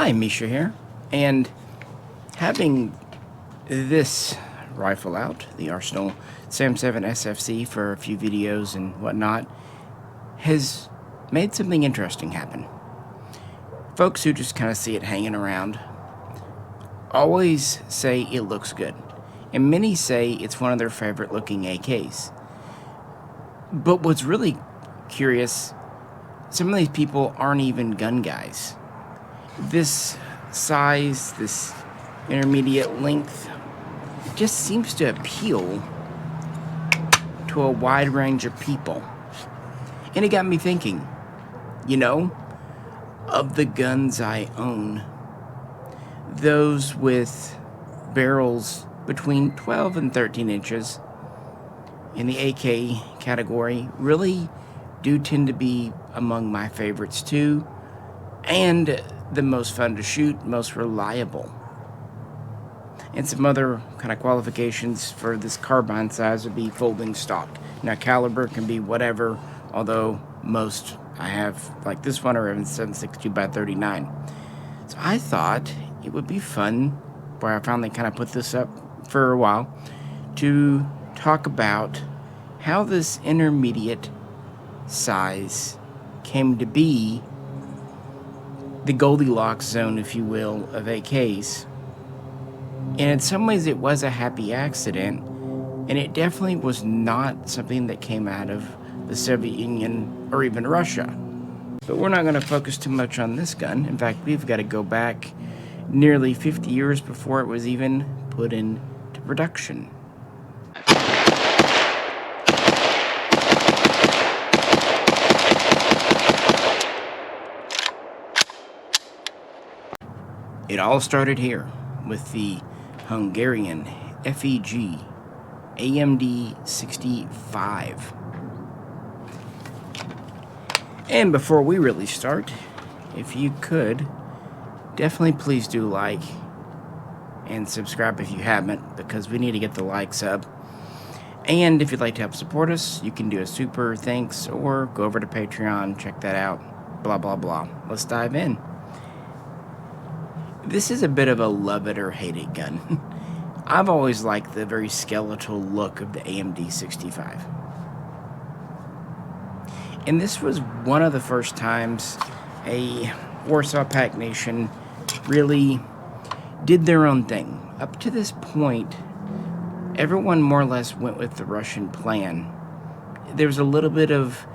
Hi, Misha here, and having this rifle out, the Arsenal SAM7 SFC, for a few videos and whatnot, has made something interesting happen. Folks who just kind of see it hanging around always say it looks good, and many say it's one of their favorite looking AKs. But what's really curious, some of these people aren't even gun guys. This size, this intermediate length, just seems to appeal to a wide range of people. And it got me thinking, of the guns I own, those with barrels between 12 and 13 inches in the AK category really do tend to be among my favorites too, and the most fun to shoot, most reliable. And some other kind of qualifications for this carbine size would be folding stock. Now, caliber can be whatever, although most I have, like this one, are in 7.62 by 39. So I thought it would be fun, where I finally kind of put this up for a while, to talk about how this intermediate size came to be the Goldilocks zone, if you will, of AKs. And in some ways it was a happy accident, and it definitely was not something that came out of the Soviet Union or even Russia. But we're not going to focus too much on this gun. In fact, we've got to go back nearly 50 years before it was even put into production. It all started here with the Hungarian FEG AMD 65. And before we really start, if you could, definitely please do like and subscribe if you haven't, because we need to get the likes up. And if you'd like to help support us, you can do a super thanks or go over to Patreon, check that out, blah, blah, blah. Let's dive in. This is a bit of a love it or hate it gun. I've always liked the very skeletal look of the AMD 65. And this was one of the first times a Warsaw Pact nation really did their own thing. Up to this point, everyone more or less went with the Russian plan. There was a little bit of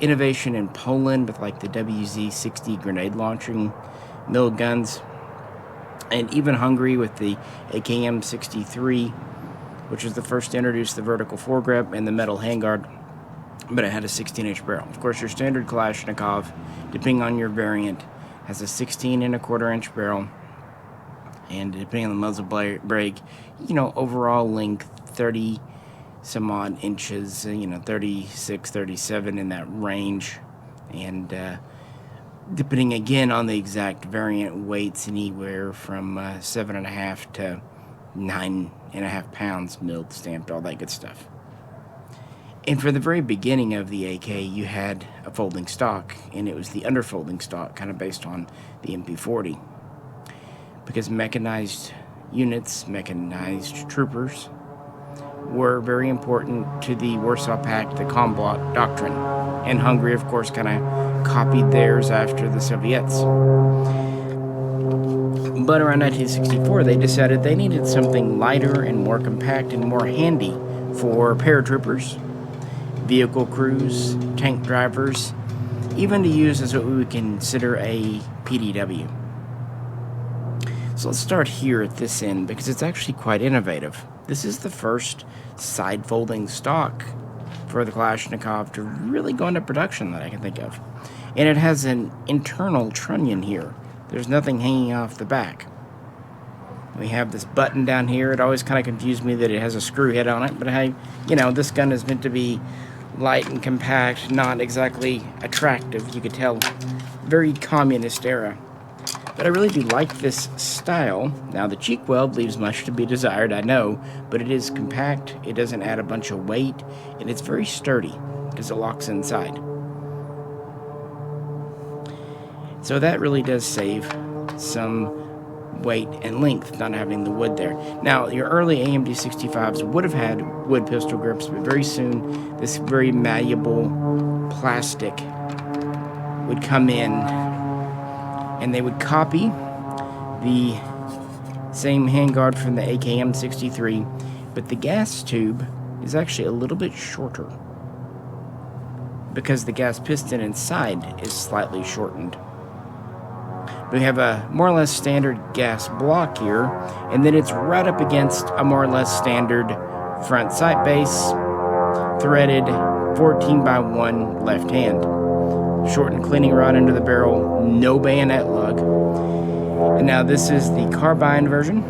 innovation in Poland with like the WZ-60 grenade launching mill guns. And even Hungary with the AKM-63, which was the first to introduce the vertical foregrip and the metal handguard, but it had a 16-inch barrel. Of course, your standard Kalashnikov, depending on your variant, has a 16-and-a-quarter-inch barrel, and depending on the muzzle brake, overall length 30 some odd inches, 36, 37 in that range, and depending again on the exact variant, weights anywhere from 7.5 to 9.5 pounds, milled, stamped, all that good stuff. And for the very beginning of the AK, you had a folding stock, and it was the underfolding stock, kind of based on the MP40. Because mechanized units, mechanized troopers, were very important to the Warsaw Pact, the Combat Doctrine. And Hungary, of course, kind of copied theirs after the Soviets. But around 1964, they decided they needed something lighter and more compact and more handy for paratroopers, vehicle crews, tank drivers, even to use as what we would consider a PDW. So let's start here at this end, because it's actually quite innovative. This is the first side-folding stock for the Kalashnikov to really go into production that I can think of. And it has an internal trunnion here. There's nothing hanging off the back. We have this button down here. It always kind of confused me that it has a screw head on it, but hey, this gun is meant to be light and compact, not exactly attractive. You could tell, very communist era. But I really do like this style. Now, the cheek weld leaves much to be desired, I know, but it is compact, it doesn't add a bunch of weight, and it's very sturdy because it locks inside. So that really does save some weight and length, not having the wood there. Now, your early AMD 65s would have had wood pistol grips, but very soon this very malleable plastic would come in, and they would copy the same handguard from the AKM63, but the gas tube is actually a little bit shorter because the gas piston inside is slightly shortened. We have a more or less standard gas block here, and then it's right up against a more or less standard front sight base, threaded 14x1 left hand. Shortened cleaning rod under the barrel, no bayonet lug. And now this is the carbine version.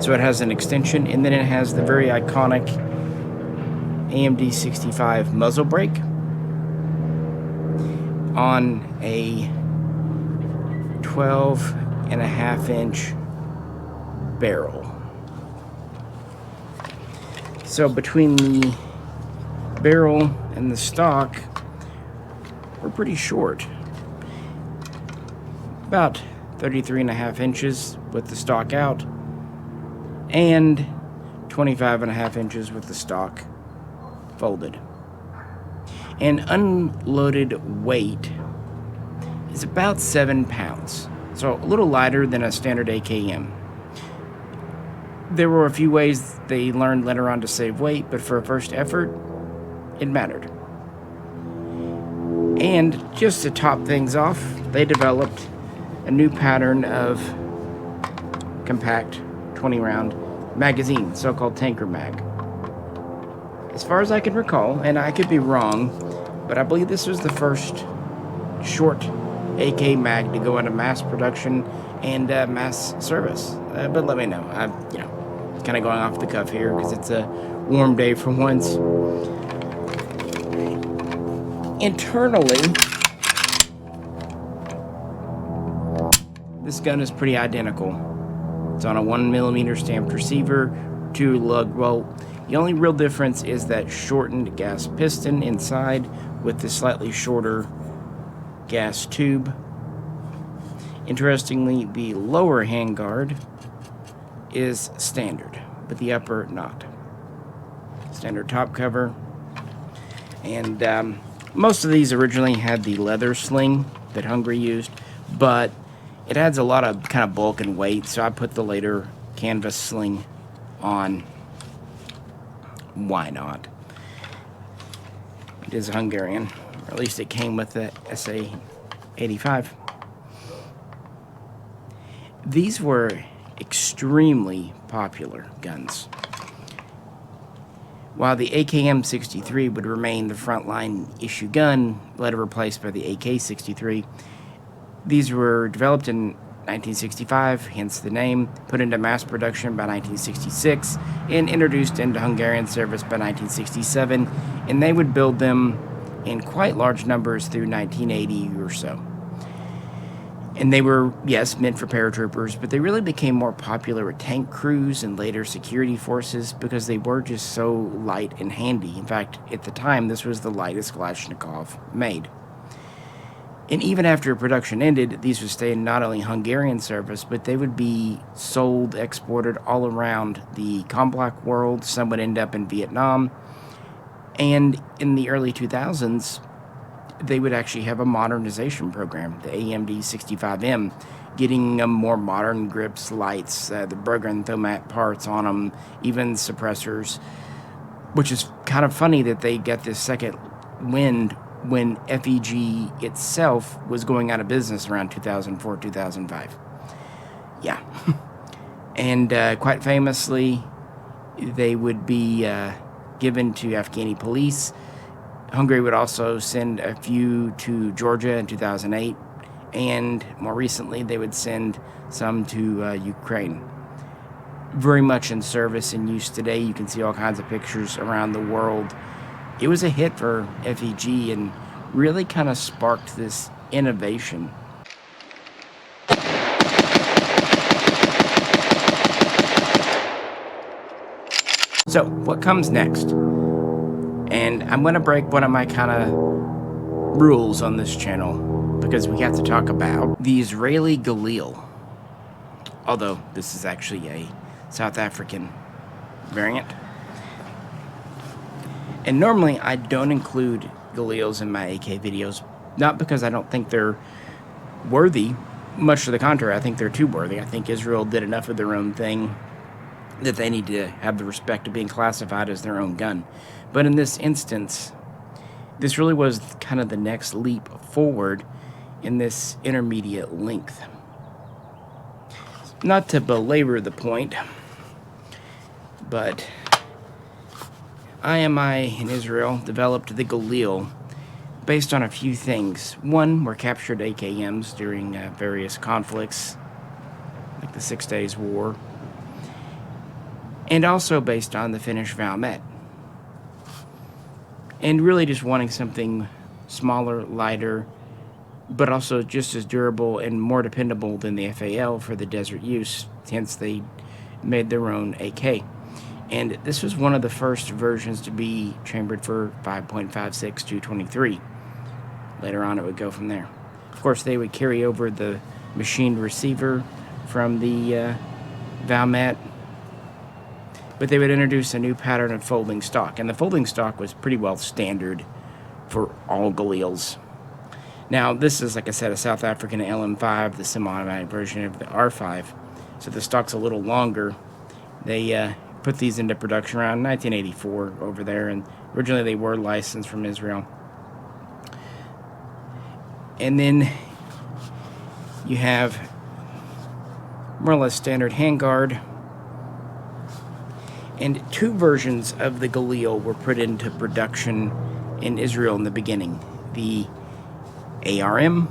So it has an extension, and then it has the very iconic AMD 65 muzzle brake on a 12.5-inch barrel. So between the barrel and the stock, we're pretty short. About 33.5 inches with the stock out, and 25.5 inches with the stock folded. And unloaded weight is about 7 pounds, so a little lighter than a standard AKM. There were a few ways they learned later on to save weight, but for a first effort, it mattered. And just to top things off, they developed a new pattern of compact 20-round magazine, so-called tanker mag. As far as I can recall, and I could be wrong, but I believe this was the first short AK mag to go into mass production and mass service. But let me know. I'm, kind of going off the cuff here because it's a warm day for once. Internally, this gun is pretty identical. It's on a 1mm stamped receiver, 2 lug bolt. The only real difference is that shortened gas piston inside with the slightly shorter gas tube. Interestingly, the lower handguard is standard, but the upper not. Standard top cover. And most of these originally had the leather sling that Hungary used, but it adds a lot of kind of bulk and weight, so I put the later canvas sling on. Why not? It is Hungarian, or at least it came with the SA-85. These were extremely popular guns. While the AKM63 would remain the frontline issue gun, later replaced by the AK63, these were developed in 1965, hence the name, put into mass production by 1966, and introduced into Hungarian service by 1967, and they would build them in quite large numbers through 1980 or so. And they were, yes, meant for paratroopers, but they really became more popular with tank crews and later security forces because they were just so light and handy. In fact, at the time, this was the lightest Kalashnikov made. And even after production ended, these would stay in not only Hungarian service, but they would be sold, exported all around the Comblok world. Some would end up in Vietnam. And in the early 2000s, they would actually have a modernization program, the AMD 65M, getting more modern grips, lights, the Berger and Thomat parts on them, even suppressors, which is kind of funny that they got this second wind when FEG itself was going out of business around 2004, 2005. Yeah. And quite famously, they would be given to Afghani police. Hungary would also send a few to Georgia in 2008, and more recently they would send some to Ukraine. Very much in service and use today. You can see all kinds of pictures around the world. It was a hit for FEG and really kind of sparked this innovation. So, what comes next? And I'm going to break one of my kind of rules on this channel. because we have to talk about the Israeli Galil. Although this is actually a South African variant. And normally I don't include Galils in my AK videos, not because I don't think they're worthy, much to the contrary, I think they're too worthy. I think Israel did enough of their own thing that they need to have the respect of being classified as their own gun. But in this instance, this really was kind of the next leap forward in this intermediate length. Not to belabor the point, but IMI in Israel developed the Galil based on a few things. One were captured AKMs during various conflicts, like the 6 Days War, and also based on the Finnish Valmet. And really just wanting something smaller, lighter, but also just as durable and more dependable than the FAL for the desert use, hence they made their own AK. And this was one of the first versions to be chambered for 5.56 223. Later on it would go from there. Of course they would carry over the machined receiver from the Valmet, but they would introduce a new pattern of folding stock, and the folding stock was pretty well standard for all Galils. Now this is, like I said, a South African LM5, the semi-automatic version of the R5, so the stock's a little longer. They put these into production around 1984 over there, and originally they were licensed from Israel. And then you have more or less standard handguard, and two versions of the Galil were put into production in Israel in the beginning, the ARM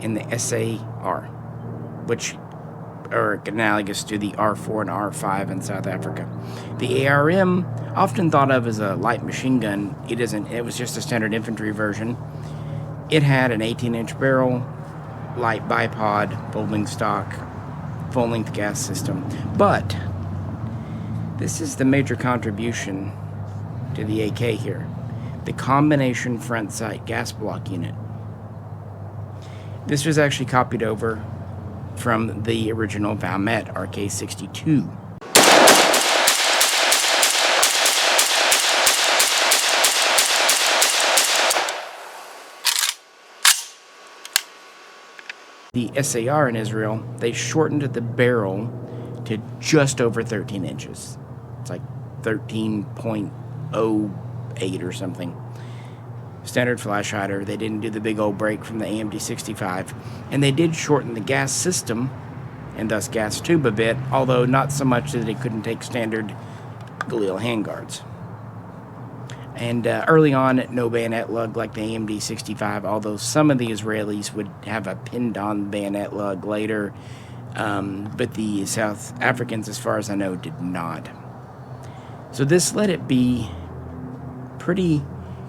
and the SAR, which are analogous to the R4 and R5 in South Africa. The ARM, often thought of as a light machine gun, it isn't. It was just a standard infantry version. It had an 18-inch barrel, light bipod, folding stock, full-length gas system. But this is the major contribution to the AK here, the combination front sight gas block unit. This was actually copied over from the original Valmet AK-62. The SAR in Israel, they shortened the barrel to just over 13 inches. It's like 13.08 or something. Standard flash hider. They didn't do the big old break from the AMD65, and they did shorten the gas system and thus gas tube a bit, although not so much that it couldn't take standard Galil handguards. And early on, no bayonet lug like the AMD65, although some of the Israelis would have a pinned-on bayonet lug later, but the South Africans, as far as I know, did not. So this let it be pretty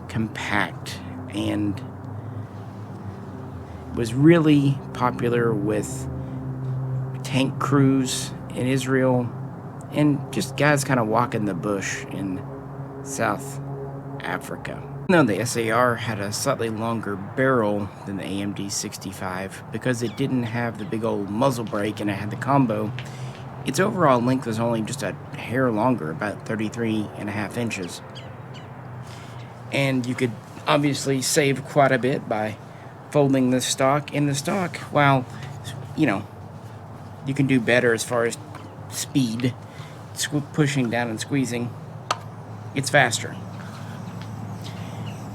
compact and was really popular with tank crews in Israel and just guys kind of walking the bush in South Africa. No, the SAR had a slightly longer barrel than the AMD65 because it didn't have the big old muzzle brake and it had the combo. Its overall length was only just a hair longer, about 33.5 inches. And you could obviously save quite a bit by folding the stock. In the stock, well, you know, you can do better as far as speed, pushing down and squeezing. It's faster.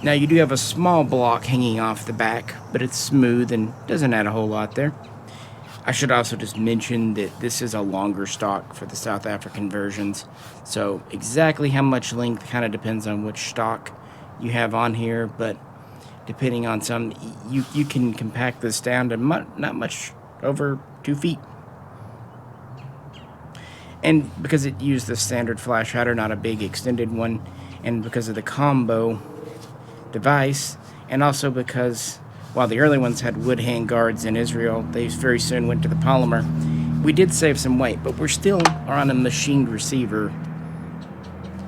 Now you do have a small block hanging off the back, but it's smooth and doesn't add a whole lot there. I should also just mention that this is a longer stock for the South African versions, so exactly how much length kind of depends on which stock you have on here, but depending on some, you can compact this down to not much over 2 feet. And because it used the standard flash hider, not a big extended one, and because of the combo device, and also because while the early ones had wood handguards in Israel, they very soon went to the polymer. We did save some weight, but we're still on a machined receiver.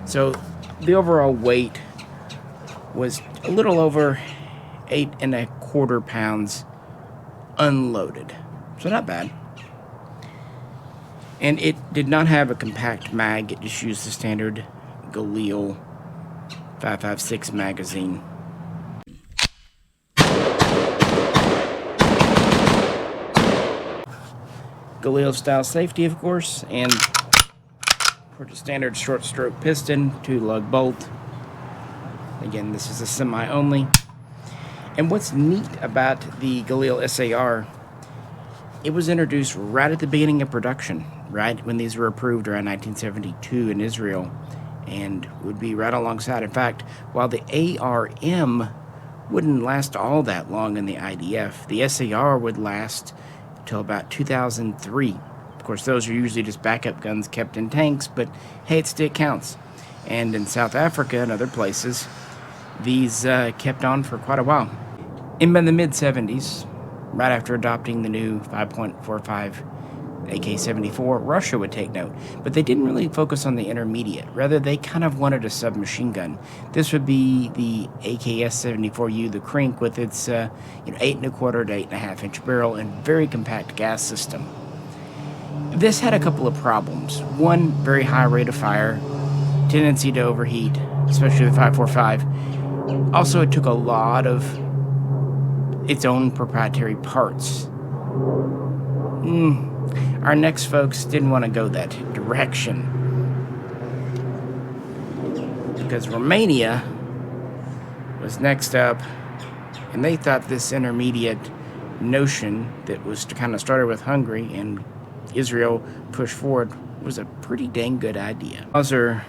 So the overall weight was a little over 8.25 pounds unloaded. So not bad. And it did not have a compact mag. It just used the standard Goldilocks 5.56 magazine. Goldilocks style safety, of course, and for the standard short stroke piston, 2-lug bolt. Again, this is a semi only. And what's neat about the Goldilocks SAR, it was introduced right at the beginning of production, right when these were approved around 1972 in Israel, and would be right alongside. In fact, while the ARM wouldn't last all that long in the IDF, the SAR would last till about 2003. Of course, those are usually just backup guns kept in tanks, but hey, it still counts. And in South Africa and other places, these kept on for quite a while. In the mid-70s, right after adopting the new 5.45 AK-74, Russia would take note, but they didn't really focus on the intermediate. Rather, they kind of wanted a submachine gun. This would be the AK-74U, the Krink, with its 8.25 to 8.5 inch barrel and very compact gas system. This had a couple of problems. One, very high rate of fire, tendency to overheat, especially the 5.45. Also, it took a lot of its own proprietary parts. Our next folks didn't want to go that direction, because Romania was next up, and they thought this intermediate notion that was kind of started with Hungary and Israel pushed forward was a pretty dang good idea. Mauser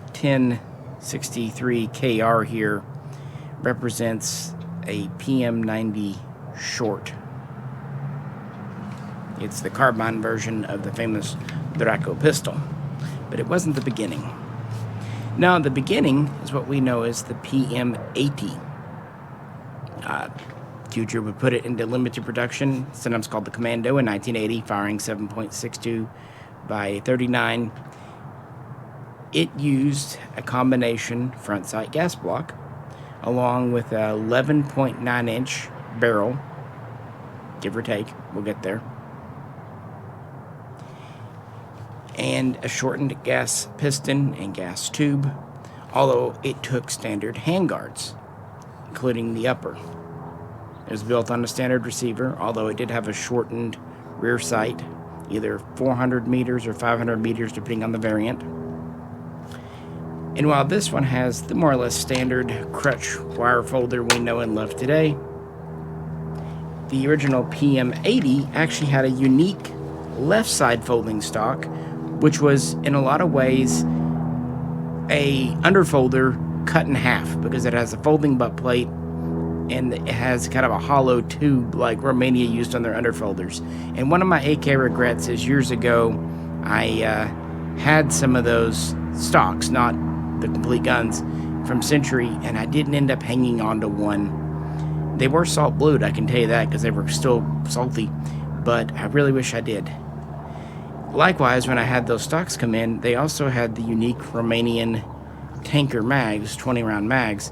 1063 KR here represents a PM90 short. It's the carbine version of the famous Draco pistol, but it wasn't the beginning. Now, the beginning is what we know as the PM80. Future would put it into limited production, sometimes called the Commando, in 1980, firing 7.62 by 39. It used a combination front sight gas block along with a 11.9 inch barrel, give or take, we'll get there, and a shortened gas piston and gas tube, although it took standard handguards, including the upper. It was built on a standard receiver, although it did have a shortened rear sight, either 400 meters or 500 meters, depending on the variant. And while this one has the more or less standard crutch wire folder we know and love today, the original PM80 actually had a unique left side folding stock, which was in a lot of ways a underfolder cut in half, because it has a folding butt plate and it has kind of a hollow tube like Romania used on their underfolders. And one of my AK regrets is years ago I had some of those stocks, not the complete guns, from Century, and I didn't end up hanging on to one. They were salt blued, I can tell you that, because they were still salty, but I really wish I did. Likewise, when I had those stocks come in, they also had the unique Romanian tanker mags, 20-round mags.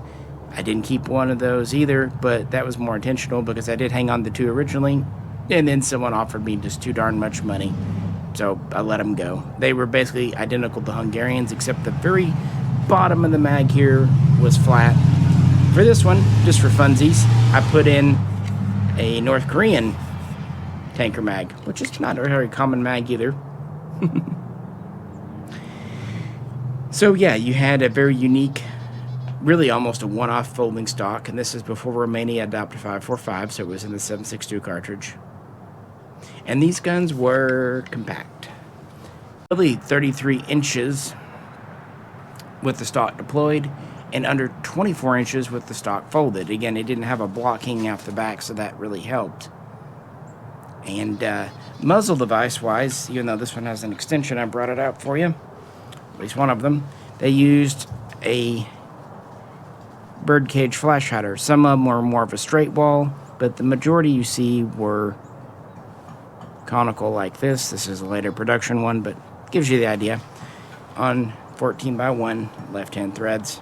I didn't keep one of those either, but that was more intentional because I did hang on to two originally, and then someone offered me just too darn much money, so I let them go. They were basically identical to Hungarians, except the very bottom of the mag here was flat. For this one, just for funsies, I put in a North Korean tanker mag, which is not a very common mag either. So yeah, you had a very unique, really almost a one-off folding stock, and this is before Romania adopted 5.45, so it was in the 7.62 cartridge. And these guns were compact, really 33 inches with the stock deployed, and under 24 inches with the stock folded. Again, it didn't have a block hanging off the back, so that really helped. And muzzle device-wise, even though this one has an extension, I brought it out for you, at least one of them. They used a birdcage flash hider. Some of them were more of a straight wall, but the majority you see were conical like this. This is a later production one, but gives you the idea. On 14x1 left-hand threads.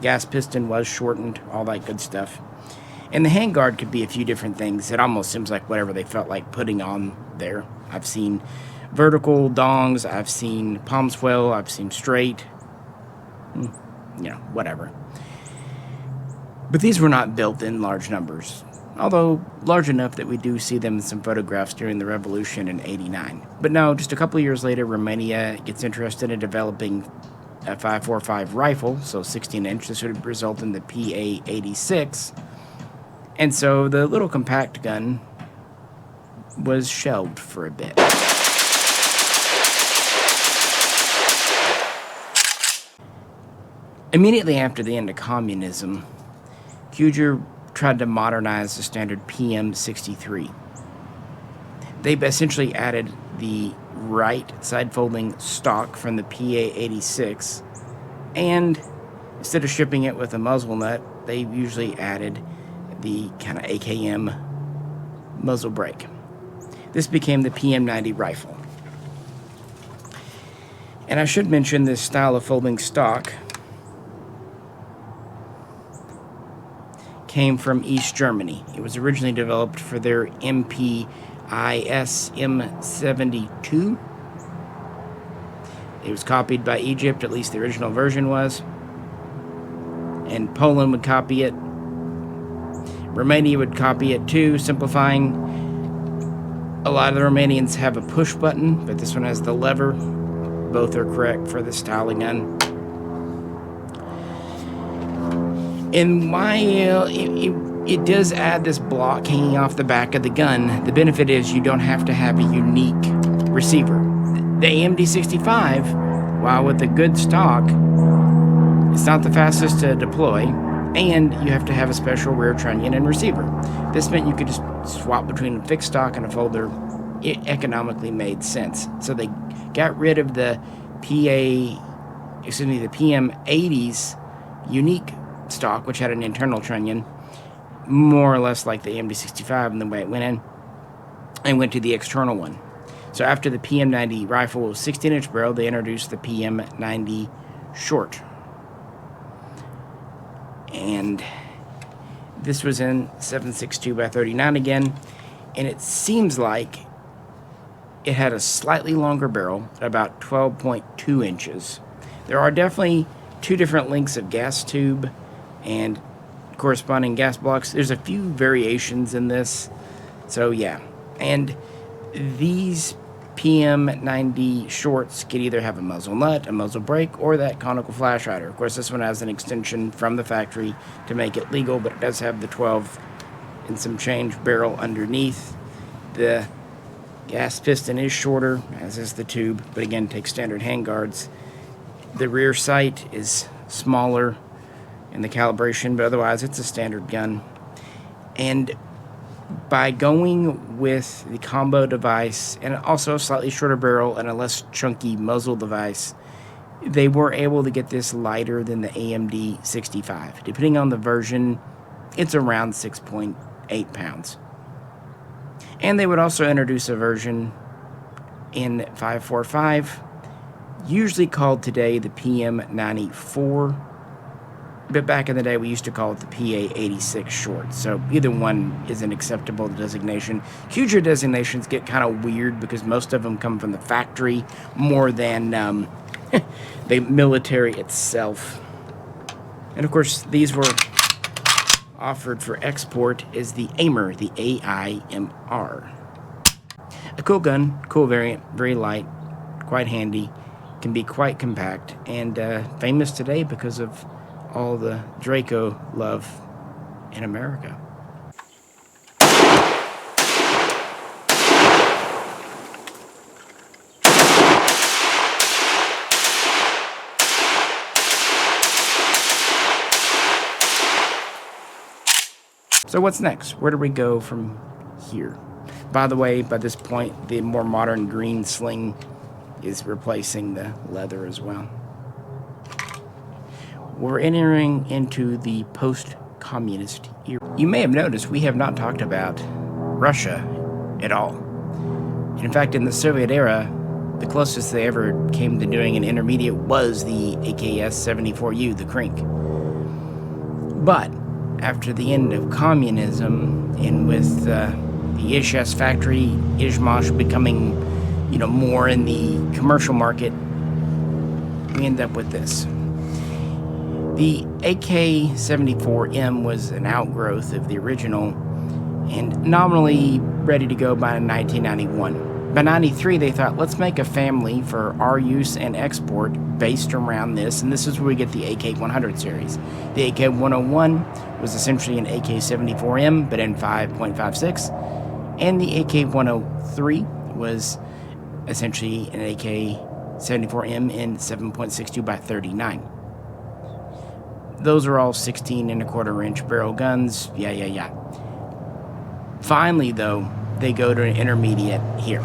gas piston was shortened, all that good stuff. And the handguard could be a few different things. It almost seems like whatever they felt like putting on there. I've seen vertical dongs, I've seen palm swell, I've seen straight, whatever. But these were not built in large numbers, although large enough that we do see them in some photographs during the Revolution in '89. But no, just a couple of years later, Romania gets interested in developing a 5.45 rifle, so 16-inch. This would result in the PA-86. And so the little compact gun was shelved for a bit. Immediately after the end of communism, Kuger tried to modernize the standard PM-63. They essentially added the right side folding stock from the PA-86, and instead of shipping it with a muzzle nut, they usually added the kind of AKM muzzle brake. This became the PM-90 rifle. And I should mention this style of folding stock came from East Germany. It was originally developed for their MPIS M72. It was copied by Egypt, at least the original version was. And Poland would copy it. Romania would copy it too, simplifying. A lot of the Romanians have a push button, but this one has the lever. Both are correct for the style of gun. And while it does add this block hanging off the back of the gun, the benefit is you don't have to have a unique receiver. The AMD65, while with a good stock, it's not the fastest to deploy, and you have to have a special rear trunnion and receiver. This meant you could just swap between a fixed stock and a folder. It economically made sense. So they got rid of the PM80's unique stock, which had an internal trunnion, more or less like the AMD65 and the way it went in, and went to the external one. So after the PM90 rifle was 16-inch barrel, they introduced the PM90 short. And this was in 7.62x39 again, and it seems like it had a slightly longer barrel at about 12.2 inches. There are definitely two different lengths of gas tube and corresponding gas blocks. There's a few variations in this, so yeah. And these PM90 shorts could either have a muzzle nut, a muzzle brake, or that conical flash hider. Of course, this one has an extension from the factory to make it legal, but it does have the 12 and some change barrel underneath. The gas piston is shorter, as is the tube, but again, takes standard handguards. The rear sight is smaller in the calibration, but otherwise it's a standard gun. And by going with the combo device and also a slightly shorter barrel and a less chunky muzzle device, they were able to get this lighter than the AMD 65. Depending on the version, it's around 6.8 pounds. And they would also introduce a version in 5.45, usually called today the PM94, but back in the day we used to call it the PA86 short. So either one is an acceptable designation. Kuger designations get kind of weird because most of them come from the factory more than the military itself. And of course these were offered for export as the AIMR, the AIMR. A cool gun, cool variant, very light, quite handy, can be quite compact, and famous today because of all the Draco love in America. So what's next? Where do we go from here? By the way, by this point, the more modern green sling is replacing the leather as well. We're entering into the post-communist era. You may have noticed we have not talked about Russia at all. In fact, in the Soviet era, the closest they ever came to doing an intermediate was the AKS-74U, the Krink. But after the end of communism, and with the ISS factory, Izhmash becoming, more in the commercial market, we end up with this. The AK-74M was an outgrowth of the original and nominally ready to go by 1991. By 93, they thought, let's make a family for our use and export based around this, and this is where we get the AK-100 series. The AK-101 was essentially an AK-74M, but in 5.56, and the AK-103 was essentially an AK-74M in 7.62 by 39. Those are all 16.25-inch barrel guns. Yeah. Finally, though, they go to an intermediate here.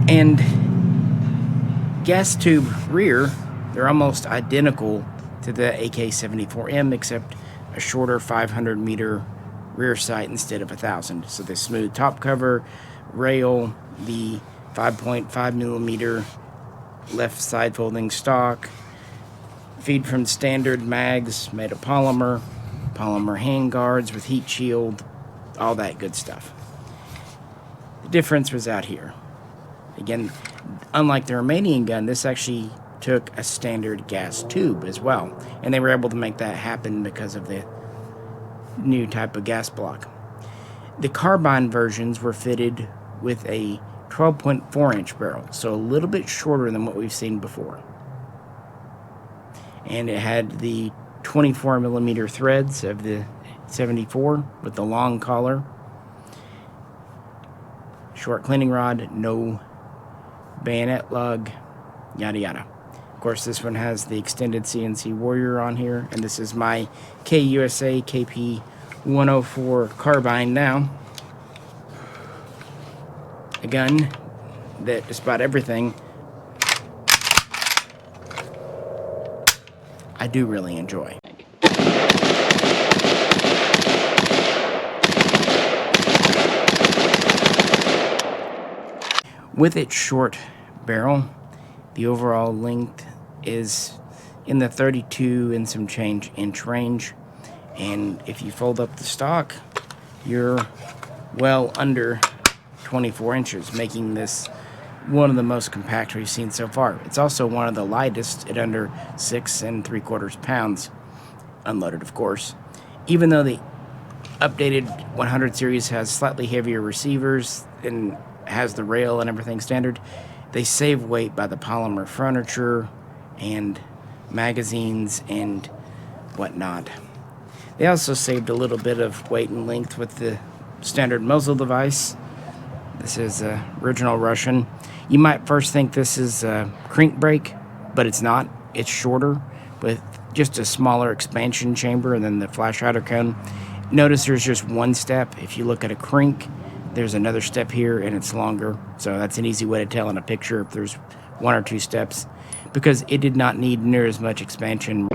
And gas tube rear, they're almost identical to the AK-74M, except a shorter 500-meter rear sight instead of 1,000. So the smooth top cover, rail, the 5.5 millimeter left side folding stock, feed from standard mags made of polymer hand guards with heat shield, all that good stuff. The difference was out here. Again, unlike the Romanian gun, this actually took a standard gas tube as well, and they were able to make that happen because of the new type of gas block. The carbine versions were fitted with a 12.4-inch barrel, so a little bit shorter than what we've seen before. And it had the 24 millimeter threads of the 74 with the long collar, short cleaning rod, no bayonet lug, yada yada. Of course, this one has the extended CNC Warrior on here, and this is my KUSA KP104 carbine now. A gun that just about everything I do really enjoy. With its short barrel, the overall length is in the 32 and some change inch range, and if you fold up the stock, you're well under 24 inches, making this one of the most compact we've seen so far. It's also one of the lightest at under 6 3/4 pounds, unloaded of course. Even though the updated 100 series has slightly heavier receivers and has the rail and everything standard, they save weight by the polymer furniture and magazines and whatnot. They also saved a little bit of weight and length with the standard muzzle device. This is original Russian. You might first think this is a crank brake, but it's not. It's shorter with just a smaller expansion chamber than the flash rider cone. Notice there's just one step. If you look at a crank, there's another step here and it's longer. So that's an easy way to tell in a picture if there's one or two steps, because it did not need near as much expansion.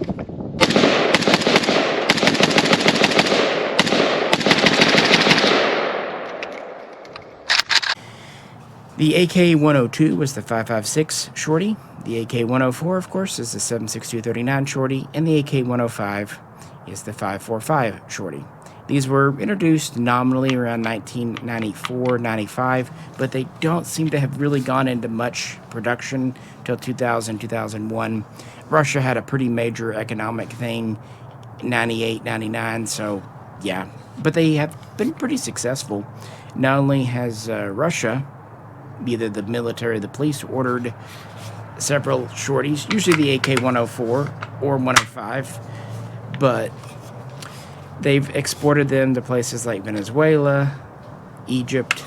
The AK-102 was the 5.56 shorty. The AK-104, of course, is the 7.62-39 shorty, and the AK-105 is the 5.45 shorty. These were introduced nominally around 1994-95, but they don't seem to have really gone into much production until 2000, 2001. Russia had a pretty major economic thing in 98, 99, so yeah. But they have been pretty successful. Not only has Russia, either the military or the police, ordered several shorties, usually the AK-104 or 105, but they've exported them to places like Venezuela, Egypt,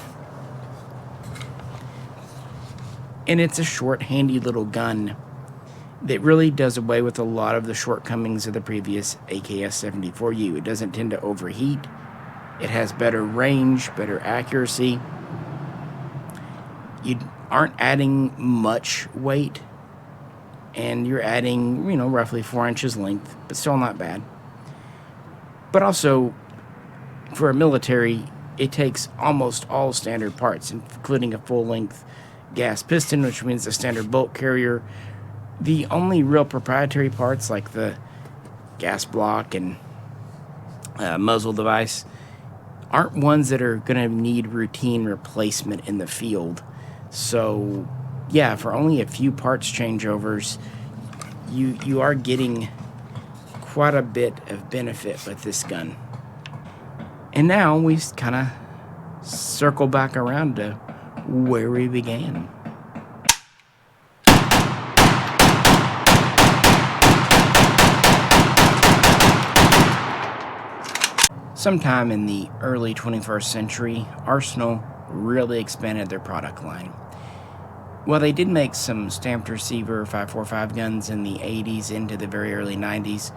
and it's a short, handy little gun that really does away with a lot of the shortcomings of the previous AKS-74U. It doesn't tend to overheat. It has better range, better accuracy. You aren't adding much weight, and you're adding, roughly 4 inches length, but still not bad. But also, for a military, it takes almost all standard parts, including a full-length gas piston, which means a standard bolt carrier, The only real proprietary parts, like the gas block and muzzle device, aren't ones that are going to need routine replacement in the field. So, yeah, for only a few parts changeovers, you are getting quite a bit of benefit with this gun. And now we kind of circle back around to where we began. Sometime in the early 21st century, Arsenal really expanded their product line. While they did make some stamped receiver 545 guns in the 80s into the very early 90s,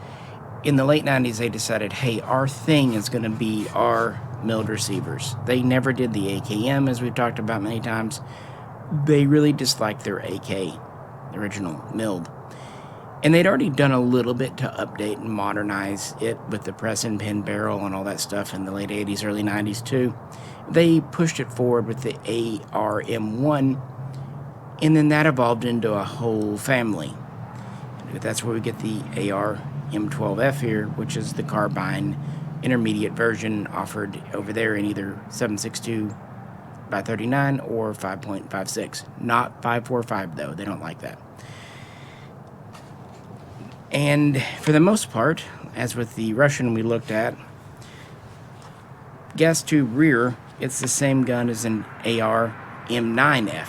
in the late 90s they decided, hey, our thing is going to be our milled receivers. They never did the AKM, as we've talked about many times. They really disliked their AK, the original milled. And they'd already done a little bit to update and modernize it with the press and pin barrel and all that stuff in the late 80s, early 90s too. They pushed it forward with the ARM1, and then that evolved into a whole family. That's where we get the AR-M12F here, which is the carbine intermediate version offered over there in either 7.62 by 39 or 5.56. Not 5.45 though, they don't like that. And for the most part, as with the Russian we looked at, gas tube rear, it's the same gun as an AR-M9F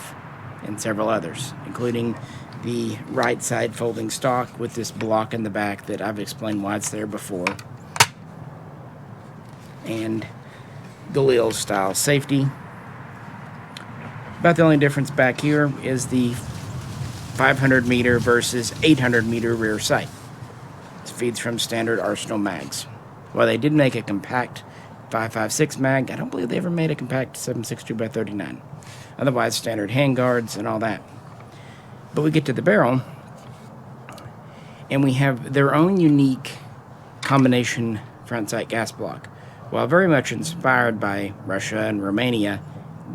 and several others, including the right side folding stock with this block in the back that I've explained why it's there before, and Goldilocks style safety. About the only difference back here is the 500 meter versus 800 meter rear sight. It feeds from standard Arsenal mags. While they did make a compact 5.56 mag, I don't believe they ever made a compact 7.62 by 39. Otherwise, standard handguards and all that. But we get to the barrel, and we have their own unique combination front sight gas block. While very much inspired by Russia and Romania,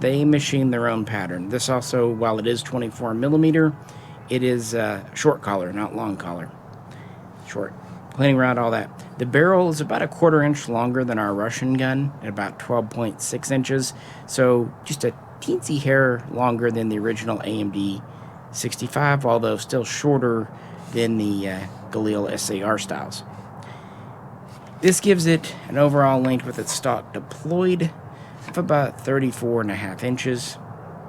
they machine their own pattern. This also, while it is 24 millimeter, it is short collar, not long collar. Short. Cleaning around all that. The barrel is about a 1/4 inch longer than our Russian gun, at about 12.6 inches. So just a teensy hair longer than the original AMD 65, although still shorter than the Goldilocks SAR styles. This gives it an overall length with its stock deployed of about 34.5 inches,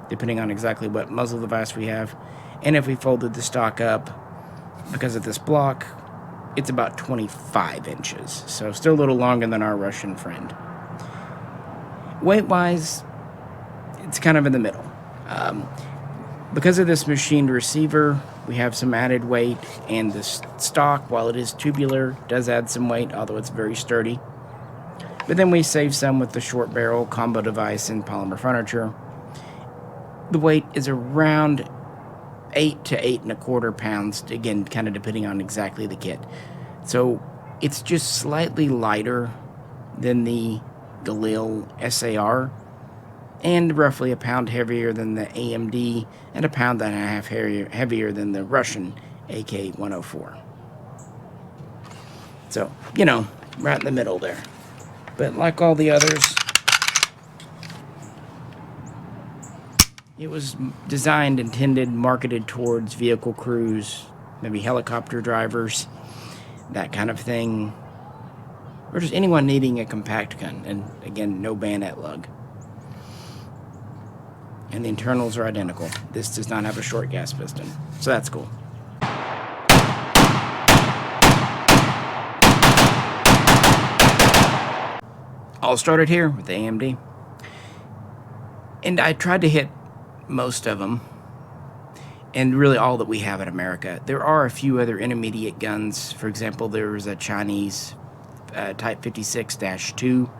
depending on exactly what muzzle device we have. And if we folded the stock up, because of this block, it's about 25 inches. So still a little longer than our Russian friend. Weight-wise, it's kind of in the middle. Because of this machined receiver, we have some added weight, and the stock, while it is tubular, does add some weight, although it's very sturdy. But then we save some with the short barrel combo device and polymer furniture. The weight is around 8 to 8.25 pounds, again, kind of depending on exactly the kit. So it's just slightly lighter than the Goldilocks SAR, and roughly a pound heavier than the AMD, and 1.5 pounds heavier than the Russian AK-104. So, you know, right in the middle there. But like all the others, it was designed, intended, marketed towards vehicle crews, maybe helicopter drivers, that kind of thing, or just anyone needing a compact gun, and again, no bayonet lug. And the internals are identical. This does not have a short gas piston, so that's cool. All started here with the AMD, and I tried to hit most of them, and really all that we have in America. There are a few other intermediate guns. For example, there was a Chinese Type 56-2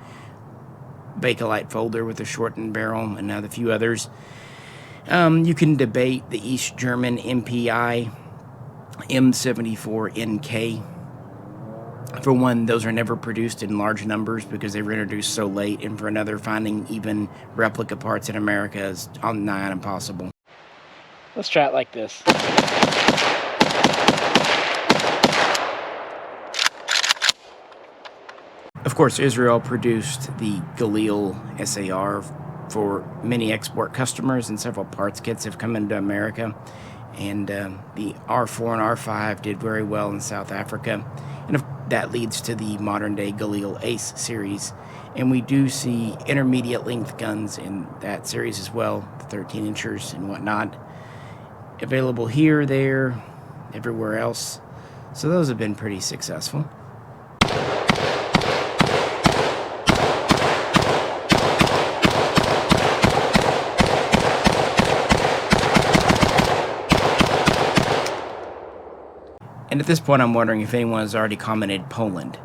Bakelite folder with a shortened barrel, and a few others. You can debate the East German MPI M74NK. For one, those are never produced in large numbers because they were introduced so late, and for another, finding even replica parts in America is nigh on impossible. Let's try it like this. course, Israel produced the Galil SAR for many export customers, and several parts kits have come into America. And the R4 and R5 did very well in South Africa, and that leads to the modern-day Galil Ace series. And we do see intermediate length guns in that series as well, the 13 inchers and whatnot, available here, there, everywhere else. So those have been pretty successful. And at this point, I'm wondering if anyone has already commented Poland.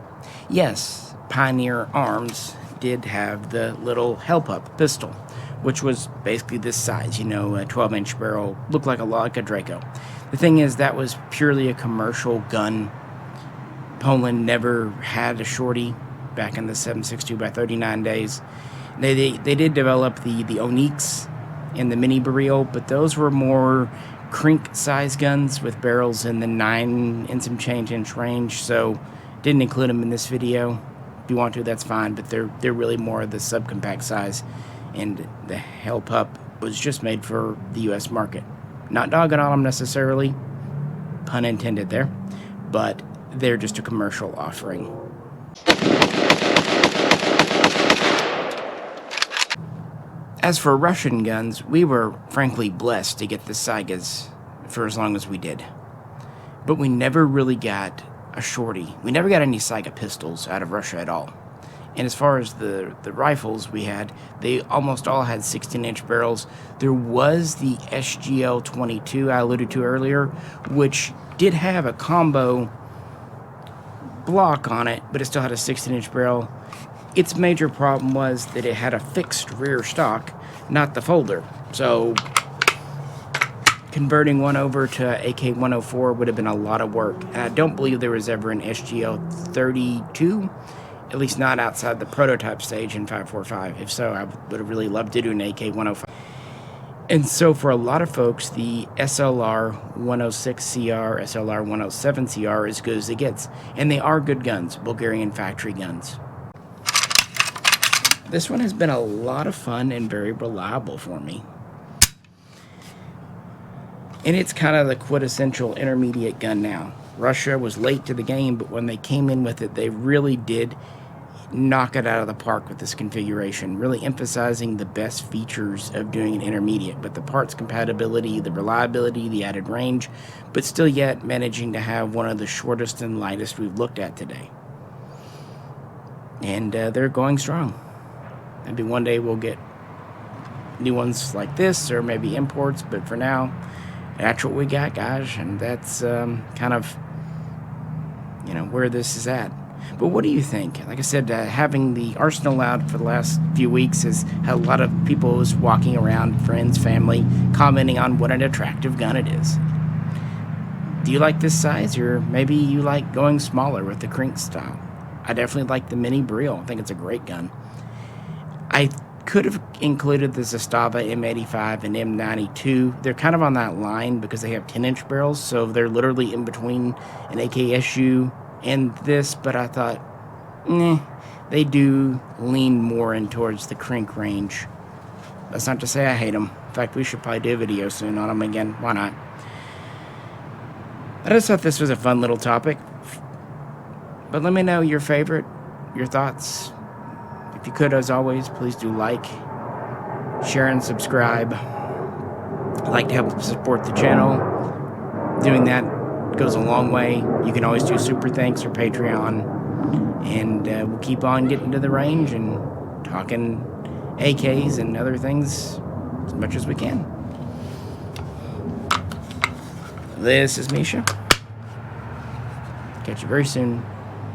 Yes, Pioneer Arms did have the little help-up pistol, which was basically this size, you know, a 12-inch barrel, looked like a lot like a Draco. The thing is, that was purely a commercial gun. Poland never had a shorty back in the 7.62 by 39 days. They did develop the Onyx and the Mini Baril, but those were more crink size guns with barrels in the 9 and some change inch range, so didn't include them in this video. If you want to, that's fine, but they're really more of the subcompact size, and the help up was just made for the US market. Not dogging on them necessarily, pun intended there, but they're just a commercial offering. As for Russian guns, we were frankly blessed to get the Saigas for as long as we did. But we never really got a shorty. We never got any Saiga pistols out of Russia at all. And as far as the rifles we had, they almost all had 16-inch barrels. There was the SGL-22 I alluded to earlier, which did have a combo block on it, but it still had a 16-inch barrel. Its major problem was that it had a fixed rear stock, not the folder. So converting one over to AK-104 would have been a lot of work. And I don't believe there was ever an SGL-32, at least not outside the prototype stage in 5.45. If so, I would have really loved to do an AK-105. And so for a lot of folks, the SLR-106CR, SLR-107CR is good as it gets. And they are good guns, Bulgarian factory guns. This one has been a lot of fun and very reliable for me. And it's kind of the quintessential intermediate gun now. Russia was late to the game, but when they came in with it, they really did knock it out of the park with this configuration, really emphasizing the best features of doing an intermediate, but the parts compatibility, the reliability, the added range, but still yet managing to have one of the shortest and lightest we've looked at today. And they're going strong. Maybe one day we'll get new ones like this, or maybe imports, but for now, that's what we got, guys, and that's kind of, you know, where this is at. But what do you think? Like I said, having the arsenal out for the last few weeks has had a lot of people was walking around, friends, family, commenting on what an attractive gun it is. Do you like this size, or maybe you like going smaller with the crink style? I definitely like the Mini Baril. I think it's a great gun. I could have included the Zastava M85 and M92. They're kind of on that line because they have 10-inch barrels, so they're literally in between an AKSU and this, but I thought, they do lean more in towards the crink range. That's not to say I hate them. In fact, we should probably do a video soon on them again. Why not? I just thought this was a fun little topic. But let me know your favorite, your thoughts. If you could, as always, please do like, share, and subscribe. I'd like to help support the channel. Doing that goes a long way. You can always do super thanks or Patreon. And we'll keep on getting to the range and talking AKs and other things as much as we can. This is Misha. Catch you very soon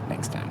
next time.